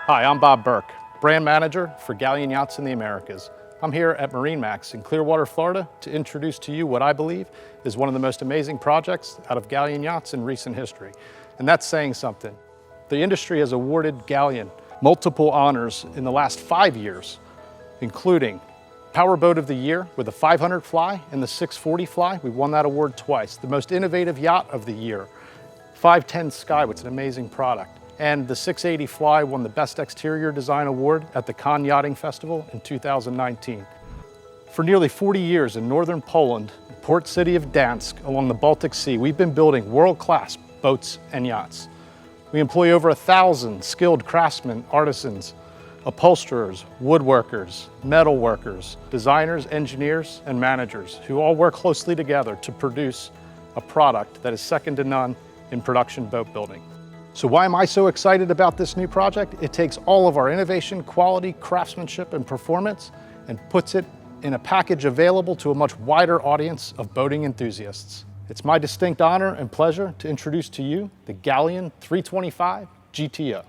Hi, I'm Bob Burke, brand manager for Galeon Yachts in the Americas. I'm here at MarineMax in Clearwater, Florida to introduce to you what I believe is one of the most amazing projects out of Galeon Yachts in recent history. And that's saying something. The industry has awarded Galeon multiple honors in the last 5 years, including Power Boat of the Year with the 500 fly and the 640 fly. We won that award twice. The Most Innovative Yacht of the Year, 510 Sky, which is an amazing product. And the 680 Fly won the Best Exterior Design Award at the Cannes Yachting Festival in 2019. For nearly 40 years in northern Poland, the port city of Gdansk along the Baltic Sea, we've been building world-class boats and yachts. We employ over 1,000 skilled craftsmen, artisans, upholsterers, woodworkers, metal workers, designers, engineers, and managers who all work closely together to produce a product that is second to none in production boat building. So why am I so excited about this new project? It takes all of our innovation, quality, craftsmanship, and performance and puts it in a package available to a much wider audience of boating enthusiasts. It's my distinct honor and pleasure to introduce to you the Galeon 325 GTO.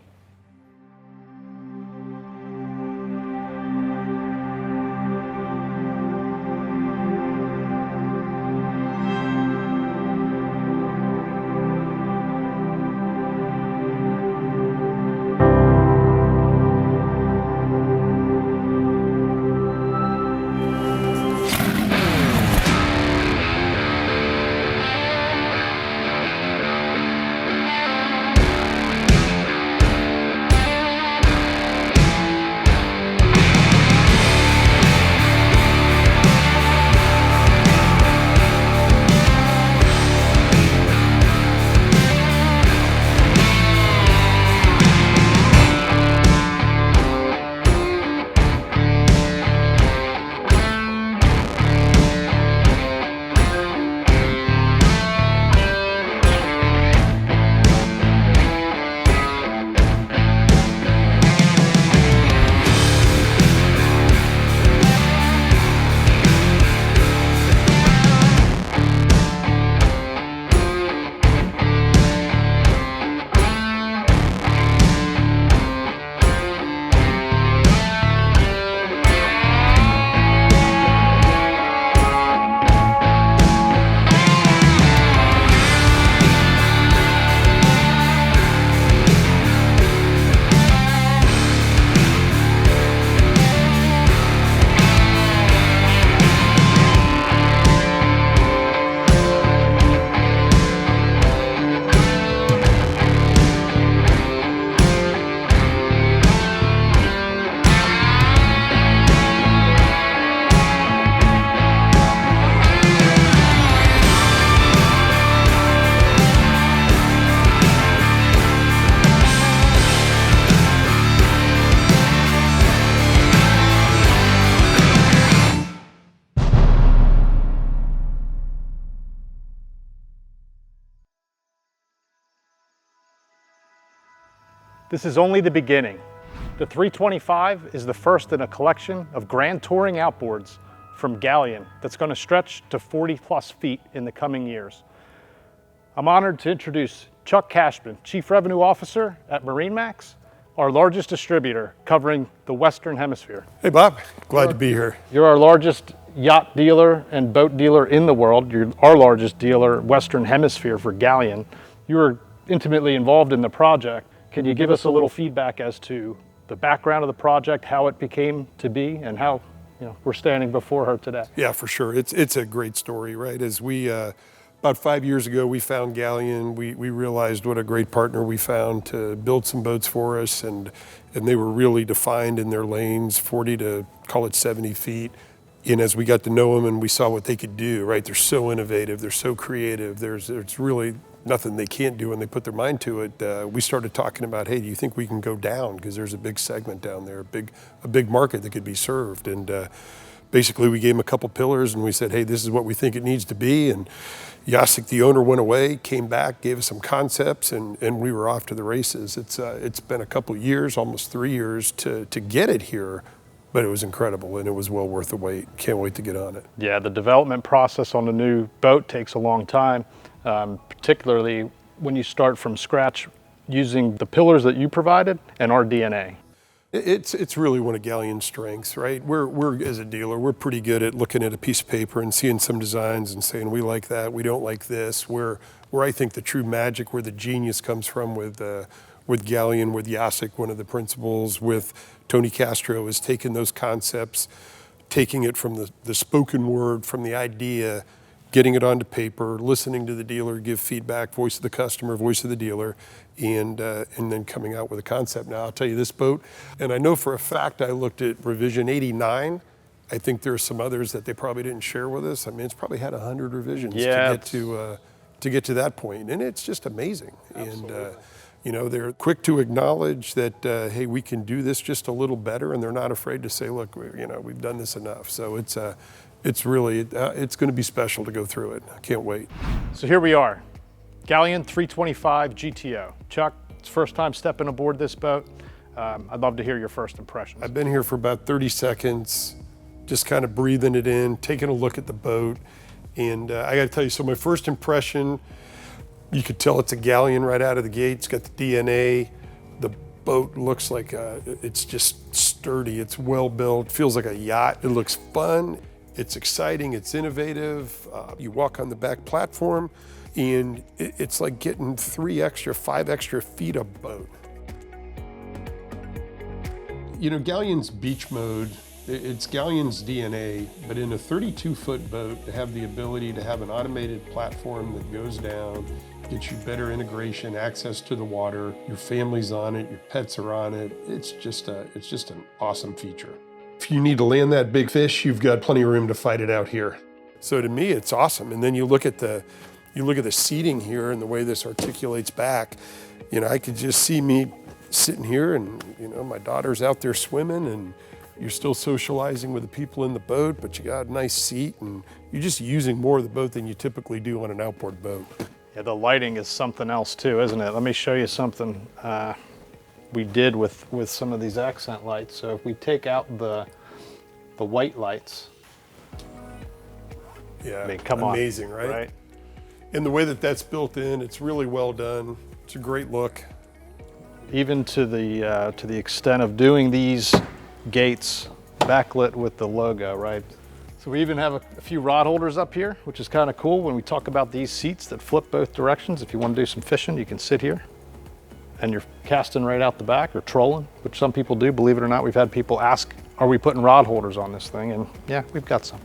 This is only the beginning. The 325 is the first in a collection of grand touring outboards from Galeon that's going to stretch to 40+ feet in the coming years. I'm honored to introduce Chuck Cashman, Chief Revenue Officer at MarineMax, our largest distributor covering the Western Hemisphere. Hey Bob, glad to be here. You're our largest yacht dealer and boat dealer in the world. You're our largest dealer, Western Hemisphere, for Galeon. You were intimately involved in the project. Can you give us a little feedback as to the background of the project, how it became to be, and how we're standing before her today? Yeah, for sure. It's a great story, right? As we, about 5 years ago, we found Galeon. We realized what a great partner we found to build some boats for us, and they were really defined in their lanes, 40 to, call it 70 feet. And as we got to know them and we saw what they could do, right? They're so innovative, they're so creative, there's really nothing they can't do when they put their mind to it. We started talking about, hey, do you think we can go down? Because there's a big segment down there, a big market that could be served. And basically we gave them a couple pillars and we said, hey, this is what we think it needs to be. And Jacek, the owner, went away, came back, gave us some concepts, and we were off to the races. It's been a couple years, almost 3 years to get it here, but it was incredible and it was well worth the wait. Can't wait to get on it. Yeah, the development process on a new boat takes a long time, particularly when you start from scratch using the pillars that you provided and our DNA. It's really one of Galeon's strengths, right? We're as a dealer, we're pretty good at looking at a piece of paper and seeing some designs and saying we like that, we don't like this. Where I think the true magic, where the genius comes from with Galeon, with Jacek, one of the principals, with Tony Castro, is taking those concepts, taking it from the spoken word, from the idea, getting it onto paper, listening to the dealer, give feedback, voice of the customer, voice of the dealer, and then coming out with a concept. Now, I'll tell you this boat, and I know for a fact I looked at revision 89. I think there are some others that they probably didn't share with us. I mean, it's probably had 100 revisions to get to that point, and it's just amazing. Absolutely. And you know, they're quick to acknowledge that, hey, we can do this just a little better, and they're not afraid to say, look, we've done this enough. So it's really, it's going to be special to go through it. I can't wait. So here we are, Galeon 325 GTO. Chuck, it's first time stepping aboard this boat. I'd love to hear your first impressions. I've been here for about 30 seconds, just kind of breathing it in, taking a look at the boat. And I got to tell you, so my first impression, you could tell it's a Galeon right out of the gate. It's got the DNA. The boat looks like it's just sturdy. It's well built. Feels like a yacht. It looks fun. It's exciting. It's innovative. You walk on the back platform, and it's like getting 5 extra feet of boat. You know, Galeon's beach mode, it's Galeon's DNA, but in a 32-foot boat, to have the ability to have an automated platform that goes down, gets you better integration, access to the water, your family's on it, your pets are on it. It's just an awesome feature. If you need to land that big fish, you've got plenty of room to fight it out here. So to me, it's awesome. And then you look at the seating here and the way this articulates back. You know, I could just see me sitting here, and my daughter's out there swimming, and you're still socializing with the people in the boat, but you got a nice seat, and you're just using more of the boat than you typically do on an outboard boat. Yeah, the lighting is something else too, isn't it? Let me show you something we did with some of these accent lights. So if we take out the white lights, yeah, I mean, come amazing, on, right? And the way that that's built in, it's really well done. It's a great look. Even to the extent of doing these gates backlit with the logo, right? So we even have a few rod holders up here, which is kind of cool when we talk about these seats that flip both directions. If you want to do some fishing, you can sit here and you're casting right out the back, or trolling, which some people do, believe it or not. We've had people ask, are we putting rod holders on this thing? And yeah, we've got some.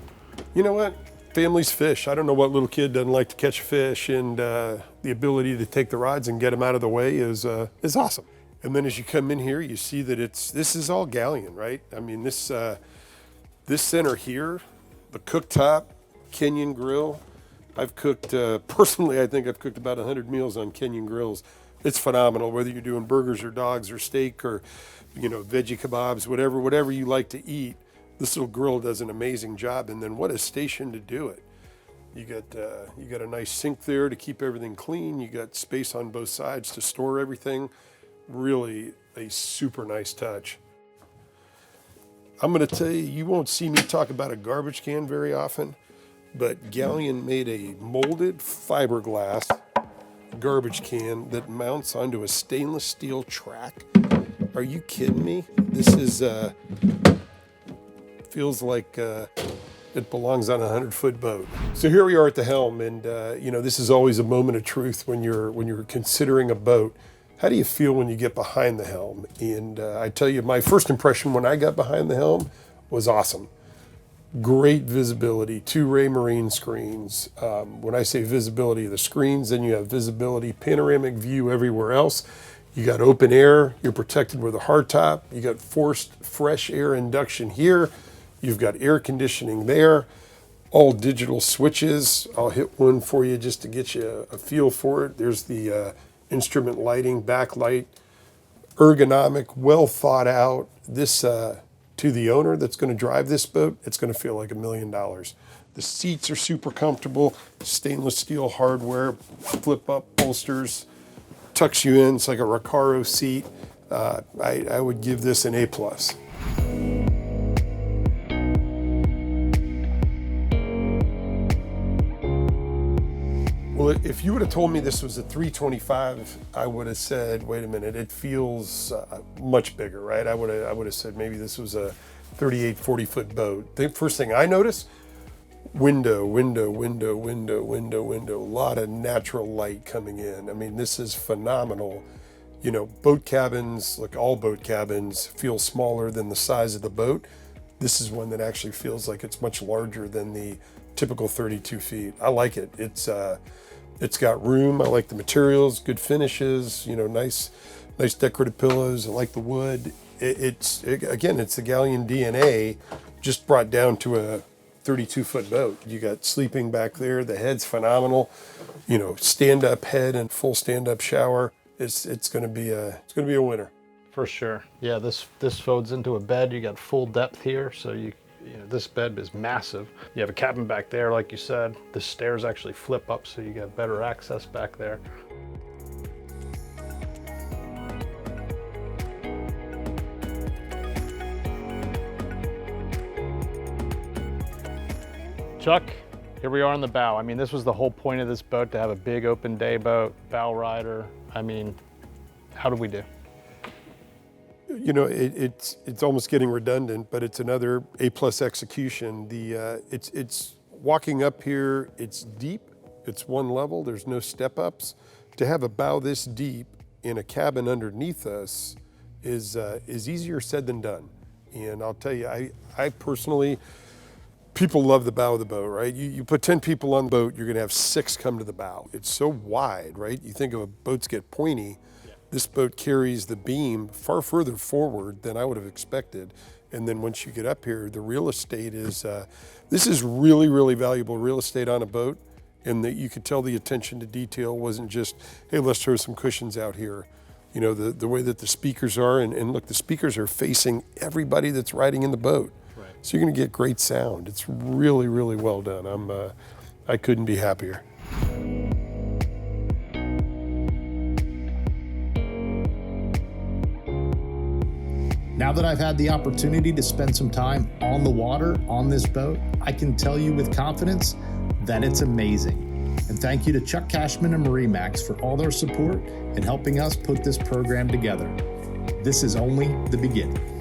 You know what? Families fish. I don't know what little kid doesn't like to catch fish, and the ability to take the rods and get them out of the way is awesome. And then as you come in here, you see that this is all Galeon, right? I mean, this center here, the cooktop, Kenyon grill. I've cooked, personally, I think I've cooked about 100 meals on Kenyon grills. It's phenomenal, whether you're doing burgers or dogs or steak or, veggie kebabs, whatever you like to eat. This little grill does an amazing job. And then what a station to do it. You got a nice sink there to keep everything clean. You got space on both sides to store everything. Really a super nice touch. I'm going to tell you, you won't see me talk about a garbage can very often, but Galeon made a molded fiberglass garbage can that mounts onto a stainless steel track. Are you kidding me? This is feels like it belongs on a 100-foot boat. So here we are at the helm, and this is always a moment of truth when you're considering a boat. How do you feel when you get behind the helm? And I tell you, my first impression when I got behind the helm was awesome. Great visibility, 2 Raymarine screens. When I say visibility of the screens, then you have visibility, panoramic view everywhere else. You got open air, you're protected with a hardtop. You got forced fresh air induction here. You've got air conditioning there. All digital switches. I'll hit one for you just to get you a feel for it. There's the instrument lighting, backlight, ergonomic, well thought out. This, to the owner that's going to drive this boat, it's going to feel like $1 million. The seats are super comfortable, stainless steel hardware, flip up bolsters, tucks you in. It's like a Recaro seat. I would give this an A+. Well, if you would have told me this was a 325, I would have said, wait a minute, it feels much bigger, right? I would have said maybe this was a 38, 40-foot boat. The first thing I noticed, window. A lot of natural light coming in. I mean, this is phenomenal. You know, boat cabins, like all boat cabins, feel smaller than the size of the boat. This is one that actually feels like it's much larger than the typical 32 feet. I like it. It's got room. I like the materials, good finishes, you know, nice decorative pillows. I like the wood. Again, it's the Galeon DNA just brought down to a 32-foot boat. You got sleeping back there. The head's phenomenal. You know, stand-up head and full stand-up shower. It's going to be a winner. For sure. Yeah, this folds into a bed. You got full depth here, so you know, this bed is massive. You have a cabin back there, like you said. The stairs actually flip up, so you got better access back there. Chuck, here we are on the bow. I mean, this was the whole point of this boat, to have a big open day boat, bow rider. I mean, how did we do? You know, it's almost getting redundant, but it's another A+ execution. It's walking up here, it's deep, it's one level, there's no step ups. To have a bow this deep in a cabin underneath us is easier said than done. And I'll tell you, I personally, people love the bow of the boat, right? You put 10 people on the boat, you're gonna have 6 come to the bow. It's so wide, right? You think of boats get pointy. This boat carries the beam far further forward than I would have expected. And then once you get up here, the real estate is, this is really, really valuable real estate on a boat. And that you could tell the attention to detail wasn't just, hey, let's throw some cushions out here. You know, the way that the speakers are, and look, the speakers are facing everybody that's riding in the boat. Right. So you're gonna get great sound. It's really, really well done. I couldn't be happier. Now that I've had the opportunity to spend some time on the water on this boat, I can tell you with confidence that it's amazing. And thank you to Chuck Cashman and MarineMax for all their support in helping us put this program together. This is only the beginning.